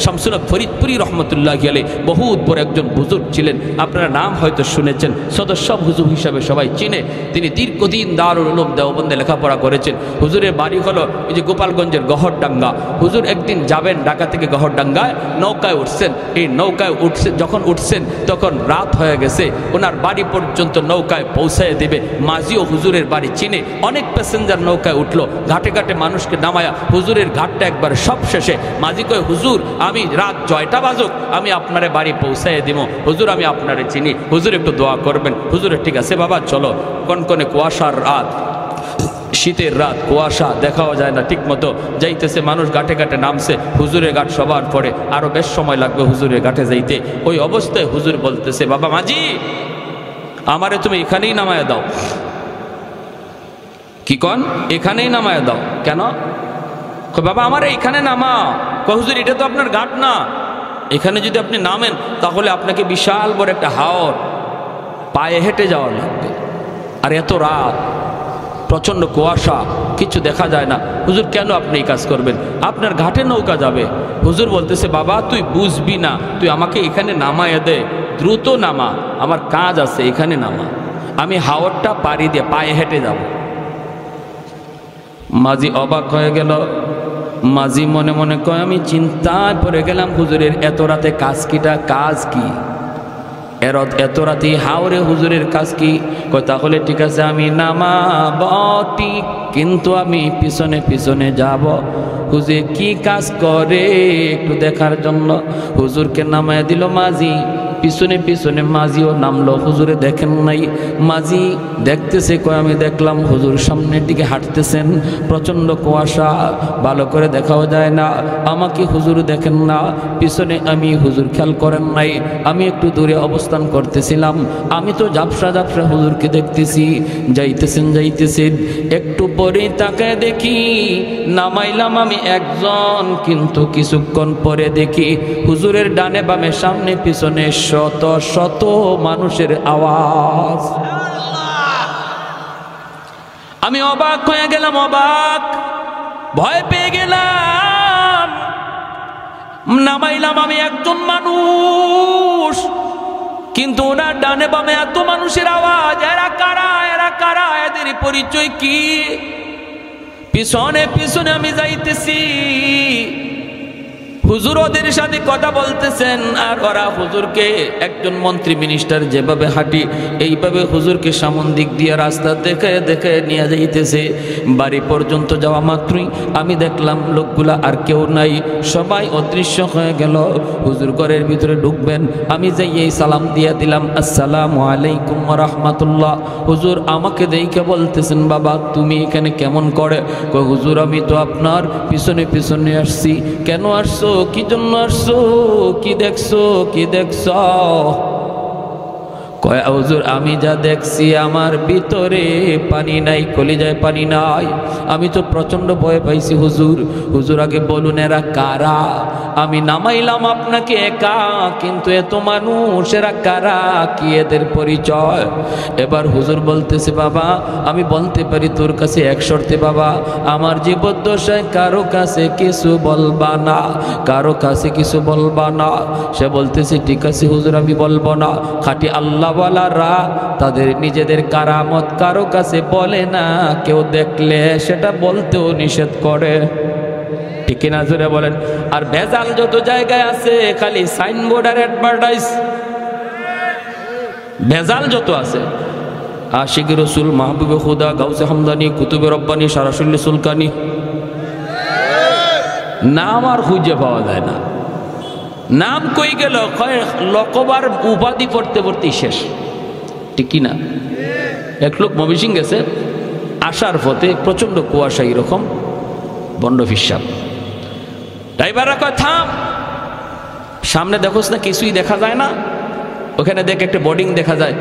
শামসুল হক ফরিদপুরি রহমতুল্লাহি আলাইহি বহুত বড় একজন বুজুর্গ ছিলেন, আপনারা নাম হয়তো শুনেছেন, সদস্য হুজুর হিসাবে সবাই চিনে। তিনি দীর্ঘদিন দারুল উলুম দেওবন্দে লেখাপড়া করেছেন। হুজুরের বাড়ি হলো এই যে গোপালগঞ্জের গহরডাঙ্গা। হুজুর একদিন যাবেন ঢাকা থেকে গহরডাঙ্গায়, নৌকায় উঠছেন। এই নৌকায় যখন উঠছেন তখন রাত হয়ে গেছে, ওনার বাড়ি পর্যন্ত নৌকায় পৌঁছায় দেবে। মাঝিও হুজুরের বাড়ি চিনে, অনেক প্যাসেঞ্জার নৌকায় উঠলো, ঘাটে ঘাটে মানুষকে নামায়া হুজুরের ঘাটটা একবার সব শেষে মাঝি কয়, হুজুর আমি রাত 6টা বাজুক আমি আপনারে বাড়ি পৌঁছায় দিব, হুজুর আমি আপনারে চিনি, হুজুর একটু দোয়া করবেন। হুজুরের ঠিক আছে বাবা চলো। কনকনে কুয়াশার রাত, শীতের রাত, কুয়াশা, দেখাও যায় না ঠিক মতো, যাইতেছে মানুষ ঘাটে ঘাটে নামছে। হুজুরের ঘাট সবার পরে আরো বেশ সময় লাগবে হুজুরের ঘাটে যাইতে। ওই অবস্থায় হুজুর বলতেছে, বাবা মাঝি আমারে তুমি এখানেই নামায় দাও। কি কন? এখানেই নামায় দাও। কেন? বাবা আমারে এখানে নামাও। হুজুর এটা তো আপনার ঘাট না, এখানে যদি আপনি নামেন তাহলে আপনাকে বিশাল বড় একটা হাওর পায়ে হেঁটে যাওয়া লাগবে, আর এত রাত, প্রচন্ড কুয়াশা, কিছু দেখা যায় না। হুজুর কেন আপনি এই কাজ করবেন? আপনার ঘাটে নৌকা যাবে। হুজুর বলতেছে, বাবা তুই বুঝবি না, তুই আমাকে এখানে নামায় দে, দ্রুত নামা, আমার কাজ আছে, এখানে নামা, আমি হাওরটা পাড়ি দিয়ে পায়ে হেঁটে যাব। মাঝি অবাক হয়ে গেল। মাঝি মনে মনে কয়, আমি চিন্তায় পড়ে গেলাম, হুজুরের এত রাতে কাজ কিটা, কাজ কি এত রাতে হাওরে হুজুরের কাজ কি? কয় তাহলে ঠিক আছে আমি নামাব ঠিক, কিন্তু আমি পিছনে পিছনে যাব। হুজুর কি কাজ করে একটু দেখার জন্য হুজুরকে নামায় দিল মাঝি। পিছনে পিছনে মাঝিও নামলো, হুজুরে দেখেন নাই। মাঝি দেখতেছে, কয় আমি দেখলাম হুজুর সামনের দিকে হাঁটতেছেন, প্রচণ্ড কুয়াশা, ভালো করে দেখাও যায় না, আমাকে হুজুর দেখেন না, পিছনে আমি হুজুর খেয়াল করেন নাই, আমি একটু দূরে অবস্থান করতেছিলাম, আমি তো ঝাপসা ঝাপসা হুজুরকে দেখতেছি, যাইতেছেন, একটু পরেই তাকায় দেখি নামাইলাম আমি একজন, কিন্তু কিছুক্ষণ পরে দেখি হুজুরের ডানে বামে সামনে পিছনে শত শত মানুষের আওয়াজ। আমি অবাক হয়ে গেলাম, অবাক, ভয় পেয়ে গেলাম। নামাইলাম আমি একজন মানুষ, কিন্তু ওনার ডানে বামে এত মানুষের আওয়াজ। এরা কারা, এদের পরিচয় কি? পিছনে পিছনে আমি যাইতেছি, হুজুর ওদের সাথে কথা বলতেছেন, আর ওরা হুজুরকে, একজন মন্ত্রী মিনিস্টার যেভাবে হাঁটি এইভাবে হুজুরকে সামন দিক দিয়ে রাস্তা দেখে দেখে নিয়ে যাইতেছে। বাড়ি পর্যন্ত যাওয়া মাত্রই আমি দেখলাম লোকগুলা আর কেউ নাই, সবাই অদৃশ্য হয়ে গেল। হুজুর ঘরের ভিতরে ঢুকবেন, আমি যাই সালাম দিয়ে দিলাম, আসসালামু আলাইকুম ওয়া রাহমাতুল্লাহ। হুজুর আমাকে দেখে বলতেছেন, বাবা তুমি এখানে কেমন করে? কই হুজুর আমি তো আপনার পিছনে পিছনে আসছি। কেন আসছো? কি জন্য আসছো? কি দেখছো? কয় হুজুর আমি যা দেখছি আমার ভিতরে পানি নাই, কলিজায় পানি নাই, আমি তো প্রচন্ড ভয় পাইছি হুজুর। হুজুর আগে বলুন এরা কারা? আমি নামাইলাম আপনাকে একা, কিন্তু এত মানুষ, এরা কারা, কি এদের পরিচয়? এবার হুজুর বলতেছে, বাবা আমি বলতে পারি তোর কাছে এক শর্তে, বাবা আমার জীবদ্দশায় কারো কাছে কিছু বলবা না, কারো কাছে কিছু বলবা না। সে বলতেছে ঠিক আছে হুজুর আমি বলবো না। খাঁটি আল্লাহওয়ালারা তাদের নিজেদের কারামত কারো কাছে বলে না, কেউ দেখলে সেটা বলতেও নিষেধ করে, ঠিক কিনা জোরে বলেন? আর ভেজাল যত জায়গায় আছে খালি সাইনবোর্ড আর অ্যাডভার্টাইজ, ভেজাল যত আছে, আশিকি রসুল, মাহবুবে খুদা, গাউসে হামদানি, কুতুবে রব্বানি, সারাসুল্লি সুলকানি, নাম আর খুঁজে পাওয়া যায় না। নাম কই গেল? লকবার উপাধি পড়তে পড়তেই শেষ, ঠিক কিনা? এক লোক ময়মনসিং গেছে, আসার পথে প্রচন্ড কুয়াশা, এরকম বন্ড ফিসাব। ড্রাইভাররা কয় থাম, সামনে দেখোস না কিছুই দেখা যায় না? ওখানে দেখ একটা বোর্ডিং দেখা যায়,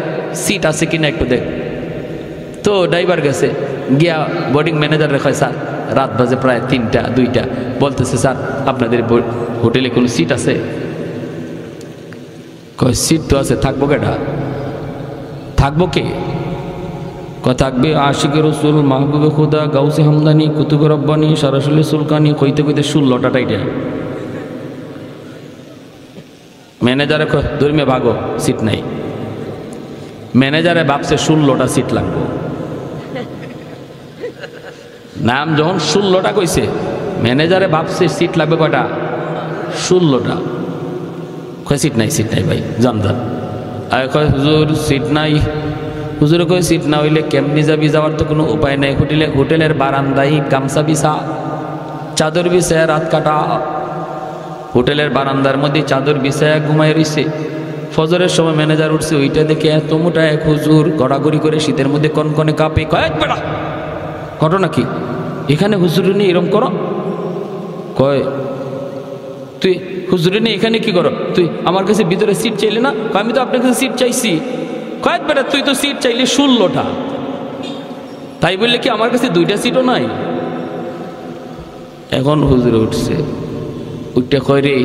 সিট আছে কিনা একটু দেখ। তো ড্রাইভার গেছে, গিয়া বোর্ডিং ম্যানেজার রেখায়, স্যার রাত বাজে প্রায় 3টা 2টা, বলতেছে স্যার আপনাদের হোটেলে কোনো সিট আছে? কয় সিট তো আছে, থাকবো কেটা? থাকবো কে? থাকবে আশিকি রসুল, মাহবুবে খুদা, গাউসে হামদানি, কুতুবে রব্বানি, সারাসুল্লি সুলকানি, কইতে কইতে 16টা টাইটা। ম্যানেজারে ধর্মে ভাগো, সিট নাই। ম্যানেজারে ভাবছে 16টা সিট লাগবে। নাম যখন 16টা কইছে, ম্যানেজারে ভাবছে সিট লাগবে কয়টা? 16টা। কয় সিট নাই, সিট নাই ভাই, যান যান। আর কয় হুজুর সিট নাই। হুজুরে কয় সিট না হইলে কেমনি যাবি, যাওয়ার তো কোনো উপায় নাই। হোটেলের বারান্দায় গামছা বিছা, চাদর বিছায় রাত কাটা। হোটেলের বারান্দার মধ্যে চাদর বিছায় ঘুমায় রইছে। ফজরের সময় ম্যানেজার উঠছে, ওইটা দেখে এত মোটা এক হুজুর গড়াগড়ি করে শীতের মধ্যে কনকনে কাঁপে। কয়েক বেড়া ঘটনা কি এখানে হুজুরে নিয়ে এরম করো? কয় তুই হুজুরে নিয়ে এখানে কি করো? তুই আমার কাছে ভিতরে সিট চাইলে না? আমি তো আপনার কাছে সিট চাইছি। কয়েক বেড়া তুই তো সিট চাইলে 16টা, তাই বললে কি আমার কাছে 2টা সিটও নাই? এখন হুজুরে উঠছে, উঠতে কয় রে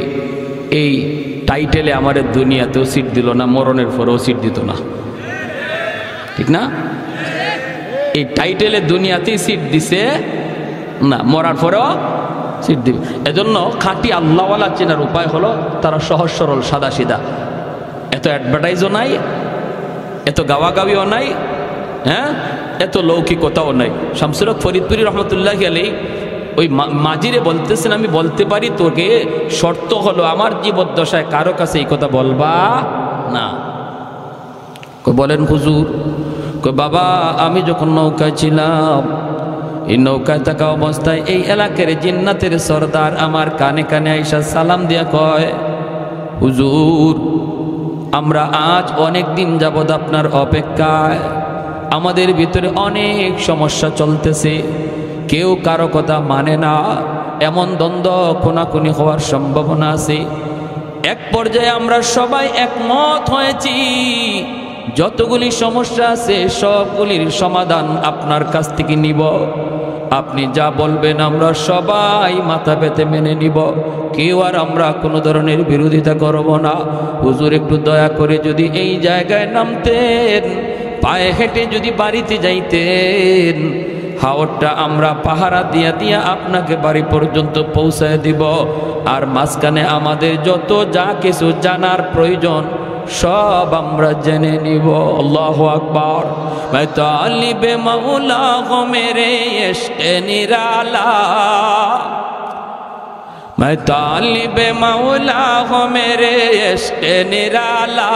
এই টাইটেলে আমার দুনিয়াতেও সিট দিল না, মরণের পরেও সিট দিত না, ঠিক না? এই টাইটেলে দুনিয়াতেই সিট দিছে না, মরার পরেও সিট দিবে। এজন্য খাঁটি আল্লাহওয়ালা চেনার উপায় হলো তারা সহজ সরল সাদা সিধা, এত অ্যাডভার্টাইজও নাই, এত গাওয়াগাওয়িও নাই, হ্যাঁ, এত লৌকিকতাও নাই। শামসুল হক ফরিদপুরি রহমতুল্লাহি আলাইহি ওই মাজিরে বলতেছেন, আমি বলতে পারি তোকে, শর্ত হলো আমার জীবদ্দশায় কারো কাছে এই কথা বলবা না। বলেন হুজুর? বাবা আমি যখন নৌকায় ছিলাম, এই নৌকায় থাকা অবস্থায় এই এলাকার জিন্নাতের সর্দার আমার কানে কানে আইসা সালাম দিয়া কয়, হুজুর আমরা আজ অনেক দিন যাবৎ আপনার অপেক্ষায়, আমাদের ভিতরে অনেক সমস্যা চলতেছে, কেউ কারো কথা মানে না, এমন দ্বন্দ্ব খুনাখুনি হওয়ার সম্ভাবনা আছে। এক পর্যায়ে আমরা সবাই একমত হয়েছি যতগুলি সমস্যা আছে সবগুলির সমাধান আপনার কাছ থেকে নিব। আপনি যা বলবেন আমরা সবাই মাথা পেতে মেনে নিব, কেউ আর আমরা কোনো ধরনের বিরোধিতা করব না। হুজুর একটু দয়া করে যদি এই জায়গায় নামতেন, পায়ে হেঁটে যদি বাড়িতে যাইতেন, হাওরটা আমরা পাহারা দিয়া দিয়া আপনাকে বাড়ি পর্যন্ত পৌঁছায় দিব, আর মাঝখানে আমাদের যত যা কিছু জানার প্রয়োজন সব আমরা জেনে নিব। আল্লাহু আকবার। मैं तालिब मौला हूँ मेरे इश्क़ निराला, मैं तालिब मौला हूँ मेरे इश्क़ निराला,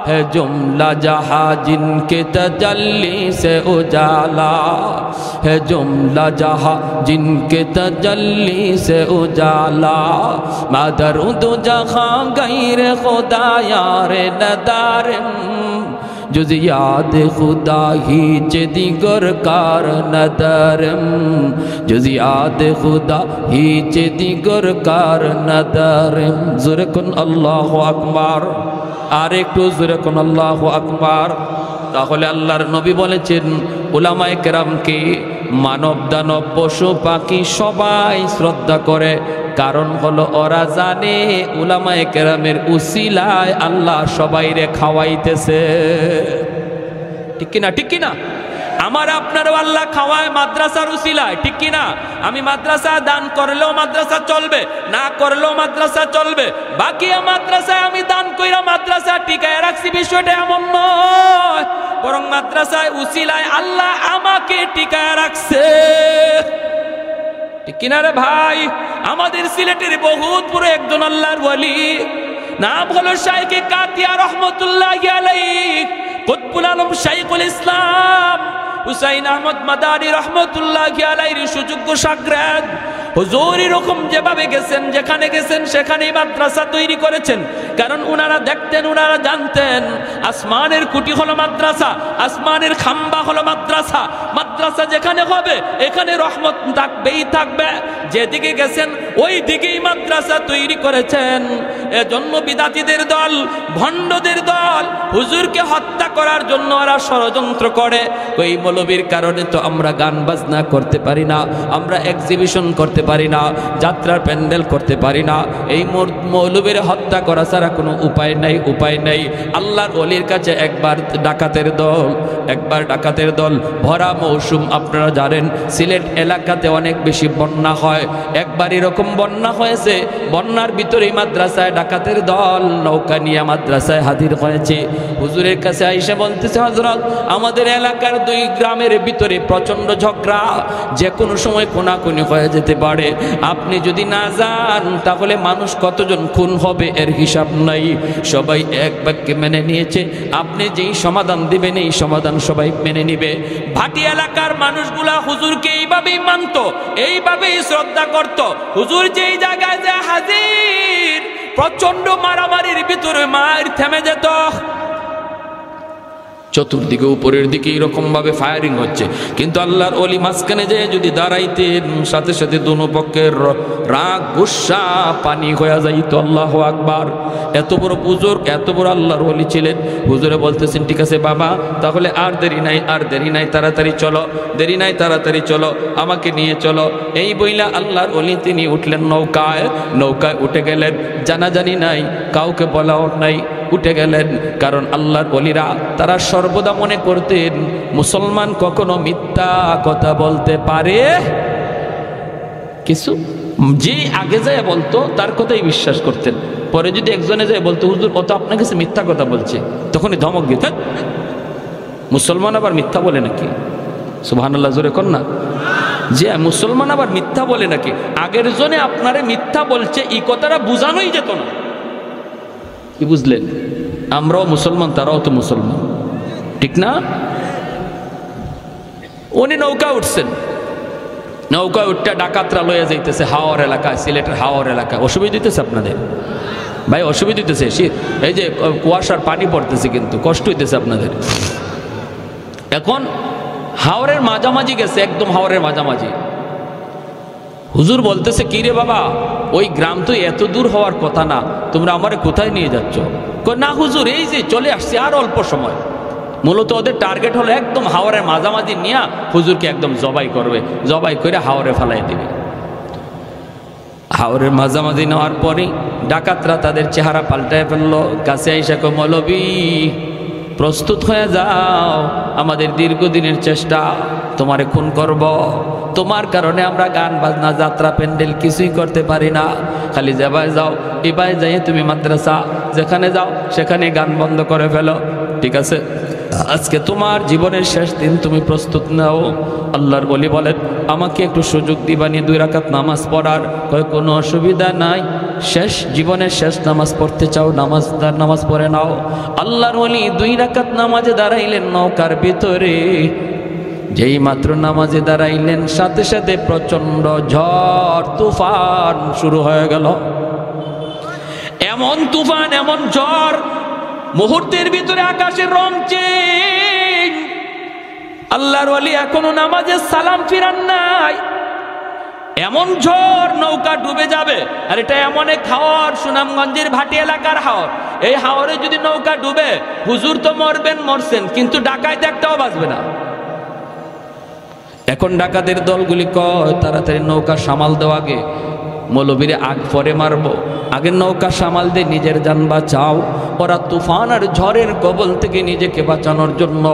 है जुमला जहाँ जिनके तजल्ली से उजाला, है जुमला जहाँ जिनके तजल्ली से उजाला, मैं दरूद जहाँ गैर खुदा यार नदारम, जुज़ याद खुदा हीच दिगर कार नदरम, जुज़ याद खुदा हीच दिगर कार नदरम। ज़ोरे कुन अल्लाहु अकबर, আর একটু জোরে কোন আল্লাহু আকবার। তাহলে আল্লাহর নবী বলেছেন উলামায়ে কেরামকে মানব দানব পশু পাখি সবাই শ্রদ্ধা করে, কারণ হলো ওরা জানে উলামায়ে কেরামের উসিলায় আল্লাহ সবাইরে খাওয়াইতেছে। ঠিক কিনা? ঠিক কিনা? আমার আপনারও আল্লাহ খাওয়ায় মাদ্রাসার উসিলায়, ঠিক কিনা? আমি মাদ্রাসা দান করলেও মাদ্রাসা চলবে, না করলেও মাদ্রাসা চলবে, বাকি মাদ্রাসায় আমি দান কইরা মাদ্রাসা টিকায় রাখছি, বিষয়টা এমন নয়, বরং মাদ্রাসায় উসিলায় আল্লাহ আমাকে টিকায় রাখছে। ঠিক কিনা রে ভাই? আমাদের সিলেটের বহুত পুরো একজন আল্লাহর ওয়ালি, নাম হলো শাইখ কাতিয়া রহমতুল্লাহি আলাইহি, কুতবুল আলম শাইখুল ইসলাম হুসাইন আহমদ মাদানী রহমতুল্লাহি আলাইহির সুযোগ্য শাগরেদ। হুজুর এরকম যেভাবে গেছেন, যেখানে গেছেন সেখানেই মাদ্রাসা তৈরি করেছেন, কারণ উনারা দেখতেন, উনারা জানতেন আসমানের কুটি হলো মাদ্রাসা, আসমানের খাম্বা হলো মাদ্রাসা, মাদ্রাসা যেখানে হবে এখানে রহমত থাকবেই থাকবে। যেদিকে গেছেন ওই দিকেই মাদ্রাসা তৈরি করেছেন। এজন্য বিদাতীদের দল, ভণ্ডদের দল হুজুরকে হত্যা করার জন্য ওরা ষড়যন্ত্র করে। ওই মৌলবীর কারণে তো আমরা গান বাজনা করতে পারি না, আমরা এক্সিবিশন করতে পারি না, যাত্রার প্যান্ডেল করতে পারি না। এই মৌলবীর হত্যা করা ছাড়া কোনো উপায় নাই, উপায় নাই। আল্লাহর ওলির কাছে একবার ডাকাতের দল ভরা মৌসুম, আপনারা জানেন সিলেট এলাকাতে অনেক বেশি বন্যা হয়। একবার এরকম বন্যা হয়েছে, বন্যার ভিতরেই মাদ্রাসায় ডাকাতের দল নৌকা নিয়ে মাদ্রাসায় হাজির হয়েছে। হুজুরের কাছে আইসা বলতেছে, হযরত আমাদের এলাকার 2 গ্রামের ভিতরে প্রচন্ড ঝগড়া, যে কোনো সময় কোনাকুনি হয়ে যেতে পারে, আপনি যদি না যান তাহলে মানুষ কতজন খুন হবে এর হিসাব নাই। সবাই এক বাক্যে মেনে নিয়েছে, আপনি যেই সমাধান দিবেন এই সমাধান সবাই মেনে নিবে। ভাটি এলাকার মানুষগুলা হুজুরকে এইভাবেই মানত, এইভাবেই শ্রদ্ধা করত। হুজুর যেই জায়গায় যে হাজির, প্রচন্ড মারামারির ভিতরে মার থেমে যেত। চতুর্দিকে উপরের দিকে এরকম ভাবে ফায়ারিং হচ্ছে, কিন্তু আল্লাহর ওলি মাঝখানে যে যদি দাঁড়াইতেন, সাথে সাথে দোনো পক্ষের রাগ গুসা পানি হয়ে যাইত। আল্লাহু আকবার। এত বড় বুজুর্গ, এত বড় আল্লাহর ওলি ছিলেন। হুজুরে বলতেছেন, ঠিক আছে বাবা, তাহলে আর দেরি নাই, আর দেরি নাই, তাড়াতাড়ি চলো, দেরি নাই, তাড়াতাড়ি চলো, আমাকে নিয়ে চলো। এই বইলা আল্লাহর ওলি তিনি উঠলেন নৌকায়, নৌকায় উঠে গেলেন। জানাজানি নাই, কাউকে বলাও নাই, উঠে গেলেন। কারণ আল্লাহর ওলিরা তারা সর্বদা মনে করতেন মুসলমান কখনো মিথ্যা কথা বলতে পারে কিছু, যে আগে যায় বলতো তার কথাই বিশ্বাস করতেন। পরে যদি একজনে যায় বলতো, হুজুর ও তো আপনার কাছে মিথ্যা কথা বলছে, তখনই ধমক দিতেন, মুসলমান আবার মিথ্যা বলে নাকি? সুবহানাল্লাহ, জোরে কর না। যে মুসলমান আবার মিথ্যা বলে নাকি? আগের জনে আপনারে মিথ্যা বলছে এই কথাটা বুঝানোই যেত না। কি বুঝলেন? আমরাও মুসলমান, তারাও তো মুসলমান, ঠিক না? উনি নৌকা উঠছেন, নৌকা উঠতে ডাকাতরা লয়ে যাইতেছে হাওর এলাকায়, সিলেটের হাওর এলাকায়। অসুবিধা দিতেছে আপনাদের ভাই? অসুবিধা দিতেছে? এই যে কুয়াশার পানি পড়তেছে, কিন্তু কষ্ট হইতেছে আপনাদের। এখন হাওরের মাঝামাঝি গেছে, একদম হাওরের মাঝামাঝি। হুজুর বলতেছে, কি রে বাবা, ওই গ্রাম তো এত দূর হওয়ার কথা না, তোমরা আমারে কোথায় নিয়ে যাচ্ছ? না হুজুর, এই যে চলে আসছে, আর অল্প সময়। মূলত ওদের টার্গেট হলো একদম হাওরের মাঝামাঝি নিয়ে হুজুরকে একদম জবাই করবে, জবাই করে হাওরে ফেলাই দিবে। হাওরের মাঝামাঝি নেওয়ার পরে ডাকাতরা তাদের চেহারা পাল্টায় ফেললো। কাছে আইসা কয়, মৌলবী প্রস্তুত হয়ে যাও, আমাদের দীর্ঘদিনের চেষ্টা, তোমারে খুন করব। তোমার কারণে আমরা গান বাজনা যাত্রা প্যান্ডেল কিছুই করতে পারি না। খালি যাবায় যাও, এবারে যাই তুমি মাদ্রাসা, যেখানে যাও সেখানে গান বন্ধ করে ফেলো, ঠিক আছে? আজকে তোমার জীবনের শেষ দিন, তুমি প্রস্তুত নাও। আল্লাহর ওলি বলেন, আমাকে একটু সুযোগ দিবানি 2 রাকাত নামাজ পড়ার? কয়, কোনো অসুবিধা নাই, শেষ জীবনের শেষ নামাজ পড়তে চাও, নামাজ পড়ে নাও। আল্লাহর ওলি 2 রাকাত নামাজে দাঁড়াইলেন নৌকার ভিতরে। যেই মাত্র নামাজে দাঁড়াইলেন, সাথে সাথে প্রচন্ড ঝড় তুফান শুরু হয়ে গেল। এমন তুফান, এমন ঝড়, মুহূর্তের ভিতরে আকাশের রং চেঞ্জ। আল্লাহর ওলি এখনো নামাজে সালাম ফিরান নাই। এমন ঝড়, নৌকা ডুবে যাবে। আর এটা এমন এক হাওর, সুনামগঞ্জের ভাটি এলাকার হাওর। এই হাওরে যদি নৌকা ডুবে, হুজুর তো মরবেন, মরছেন, কিন্তু ডাকাত একটাও বাঁচবে না। এখন ডাকাতের দলগুলি কয়, তাড়াতাড়ি নৌকা সামাল দেওয়া, আগে মৌলবীরে আগ পরে মারবো, আগে নৌকা সামাল দিয়ে নিজের জান বাঁচাও। ওরা তুফান আর ঝড়ের কবল থেকে নিজেকে বাঁচানোর জন্য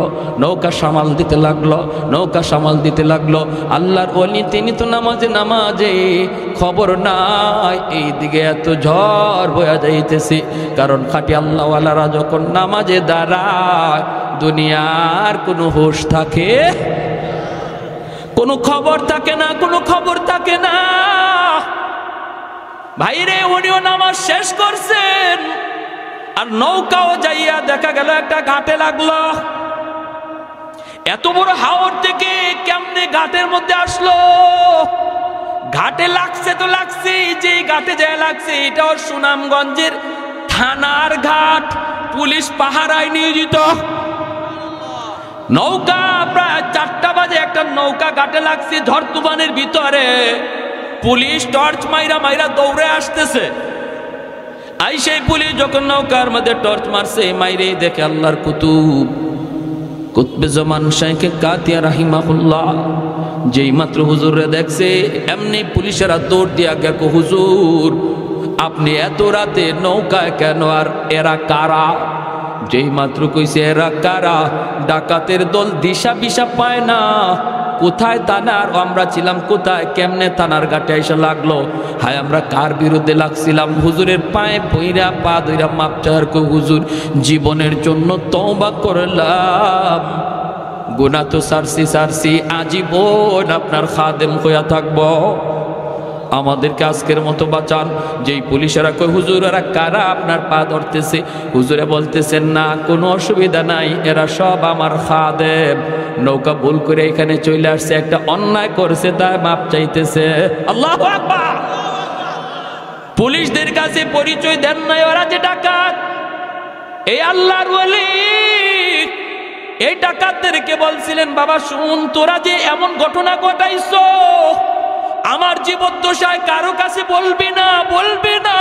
নৌকা সামাল দিতে লাগলো, নৌকা সামাল দিতে লাগলো। আল্লাহর ওলি তিনি তো নামাজে খবর নাই এইদিকে এত ঝড় বয়া যাইতেছে। কারণ খাঁটি আল্লাহওয়ালারা যখন নামাজে দাঁড়ায়, দুনিয়ার কোনো হুঁশ থাকে, কোনো খবর থাকে না, কোনো খবর থাকে না। ভাইরে, উনিও নামাজ শেষ করছেন, আর নৌকাও যাইয়া দেখা গেল একটা ঘাটে লাগলো। এত বড় হাওর থেকে কেমনে ঘাটের মধ্যে আসলো? ঘাটে লাগছে তো লাগছে, যে ঘাটে যায় লাগছে এটাও সুনামগঞ্জের থানার ঘাট, পুলিশ পাহারায় নিয়োজিত। নৌকা প্রায় 4টা বাজে একটা নৌকা ঘাটে লাগছে ঝড় তুফানের ভিতরে। পুলিশ টর্চ মাইরা মাইরা দৌড়ে আসতেছে। আই সেই পুলিশ যখন নৌকার মধ্যে টর্চ মারছে, মাইরে দেখে আল্লাহর কুতুবে জামান শাইখে কাতিয়া রাহিমাহুল্লাহ। যেই মাত্র হুজুরে দেখছে, এমনি পুলিশেরা দৌড় দিয়া গেল, হুজুর আপনি এত রাতে নৌকায় কেন, আর এরা কারা? যেই মাত্র কইছে এরা কারা, ডাকাতের দল দিশা বিশা পায় না, কোথায় থানার, আমরা ছিলাম কোথায়, কেমনে থানার ঘাটে এসে লাগলো, হায় আমরা কার বিরুদ্ধে লাগছিলাম। হুজুরের পায়ে পইরা পা ধইরা মাপ চাওয়ার কই হুজুর জীবনের জন্য তওবা করলাম, গুনাহ তো সারছি আজীবন আপনার খাদেম হইয়া থাকবো, আমাদেরকে আজকের মতো বাঁচান। যেই পুলিশেরা কই হুজুর এরা কারা আপনার পা ধরতেছে, হুজুরে বলতেছেন না কোনো অসুবিধা নাই, এরা সব আমার খাদেম, নৌকা ভুল করে এখানে চলে আসছে, একটা অন্যায় করছে তাই মাপ চাইতেছে। আল্লাহু আকবার। পুলিশদের কাছে পরিচয় দেন নাই ওরা যে ডাকাত, এই আল্লাহর ওলি এই ডাকাতদেরকে বলছিলেন বাবা শুন তোরা যে এমন ঘটনা ঘটাইছো আমার জীবদ্দশায় কারো কাছে বলবি না,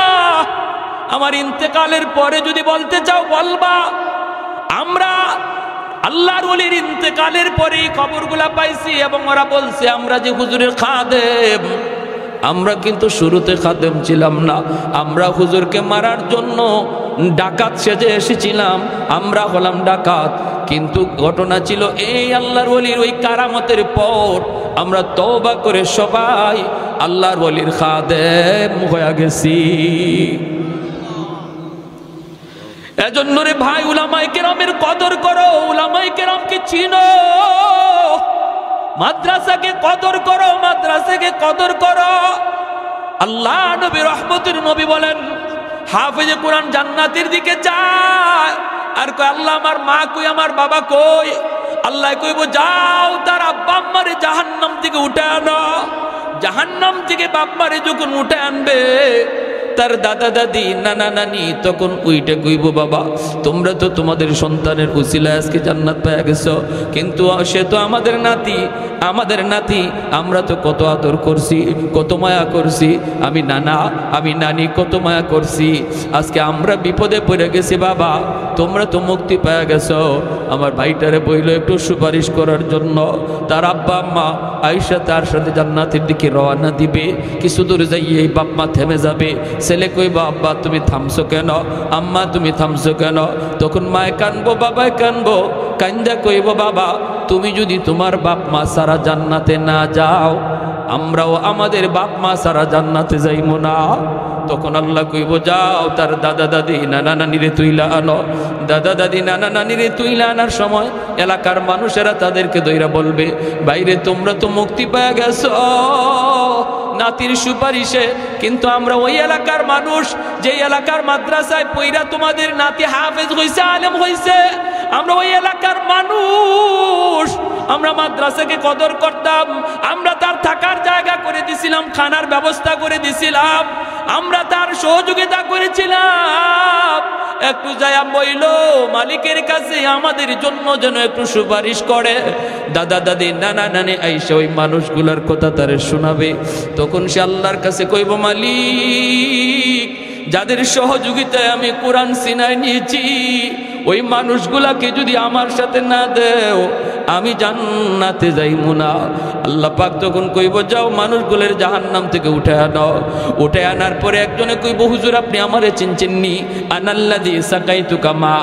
আমার ইন্তেকালের পরে যদি বলতে চাও বলবা। আমরা আল্লাহর ওলির ইন্তেকালের পরেই খবরগুলা পাইছি এবং ওরা বলছে আমরা যে হুজুরের খাদেম, আমরা কিন্তু শুরুতে খাদেম ছিলাম না, আমরা হুজুরকে মারার জন্য ডাকাত সেজে এসেছিলাম, আমরা হলাম ডাকাত। কিন্তু ঘটনা ছিল এই আল্লাহর ওলির ওই কারামতের পর আমরা তওবা করে সবাই আল্লাহর ওলির খাদেম হয়ে গেছি। এজন্য রে ভাই উলামায়ে কেরামের কদর করো, উলামায়ে কেরামকে চিনো, মাদ্রাসাকে কদর করো, মাদ্রাসাকে কদর করো। আল্লাহ নবী রহমতের নবী বলেন হাফেজে কোরআন জান্নাতের দিকে যায় আর কয় আল্লাহ আমার মা কই, আমার বাবা কই, আল্লাহ কইব যাও তার আব্বা আম্মারে জাহান্নাম থেকে উঠে আনো। জাহান্নাম থেকে বাপ্পারে যখন উঠে আনবে তার দাদা দাদি নানা নানি তখন উইটে কইব বাবা তোমরা তো তোমাদের সন্তানের উসিলায় আজকে জান্নাত পেয়ে গেছো, কিন্তু সে তো আমাদের নাতি, আমরা তো কত আদর করছি, কত মায়া করছি, আমি নানা আমি নানি কত মায়া করছি, আজকে আমরা বিপদে পড়ে গেছি বাবা, তোমরা তো মুক্তি পেয়ে গেছো। আমার ভাইটারে বইল একটু সুপারিশ করার জন্য, তার আব্বা আম্মা আয়েশা তার সাথে জান্নাতের দিকে রওনা দিবে, কিছু দূর যাইয়ে এই বাপ মা থেমে যাবে, ছেলে কইবা আব্বা তুমি থামছো কেন, আম্মা তুমি থামছো কেন, তখন মায়ে কানবো বাবায় কানবো, কান্দা কইব বাবা তুমি যদি তোমার বাপ মা সারা জান্নাতে না যাও আমরাও আমাদের বাপ মা সারা জান্নাতে যাইব না। তখন আল্লাহ কইব যাও তার দাদা দাদি নানা নানিরে তুইলা আনো। দাদা দাদি নানা নানিরে তুইলা আনার সময় এলাকার মানুষেরা তাদেরকে দইরা বলবে বাইরে তোমরা তো মুক্তি পেয়ে গেছো নাতির সুপারিশে, কিন্তু আমরা ওই এলাকার মানুষ যে এলাকার মাদ্রাসায় পইরা তোমাদের নাতি হাফেজ হইছে আলেম হইছে, আমরা ওই এলাকার মানুষ, আমরা মাদ্রাসাকে কদর করতাম, আমরা তার থাকার জায়গা করে দিছিলাম, খানার ব্যবস্থা করে দিছিলাম, আমরা তার সহযোগিতা করেছিলাম, একটু যায়া বইল মালিকের কাছে আমাদের জন্য যেন একটু সুপারিশ করে। দাদা দাদি নানা নানি আইসা ওই মানুষগুলার কথা তারে শোনাবে, তখন সে আল্লাহর কাছে কইব মালিক যাদের সহযোগিতায় আমি কোরআন সিনায় নিয়েছি ওই মানুষগুলাকে যদি আমার সাথে না দেও আমি জান্নাতে যাইবো না। আল্লাহ পাক তখন কইব যাও মানুষগুলোর জাহান্নাম থেকে উঠে আনো। উঠে আনার পরে একজনে কইব হুজুর আপনি আমারে চিনছেননি, আনাল্লাযী সাকাইতুকা মা,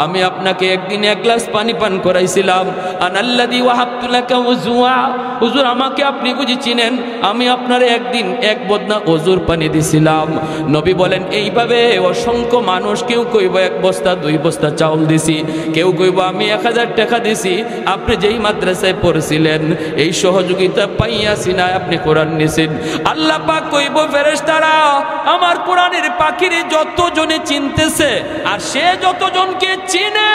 আমি আপনাকে একদিন এক গ্লাস পানি পান করাইছিলাম, আনাল্লাযী ওয়াহাবতু লাকা ওযুআ, হুজুর আমাকে আপনি বুঝি চিনেন, আমি আপনারে একদিন এক বদনা ওজুর পানি দিছিলাম। নবী বলেন এইভাবে অসংখ্য মানুষ, কেউ কইব এক বস্তা দুই বস্তা চাউল দিছি, কেউ কইব আমি 1000 টাকা দিছি, আপনি যেই মাদ্রাসায় পড়ছিলেন এই সহযোগিতা পাইয়া সিনায় আপনি কোরআন নিছেন। আল্লাহ পাক কইব ফেরেশতারা আমার কোরআনের পাখিরে যতজনে চিনতেছে আর সে যতজনকে চিনে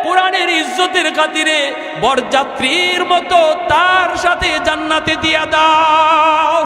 কোরআনের ইজ্জতের খাতিরে বরযাত্রীর মতো তার সাথে জান্নাতে দিয়া দাও।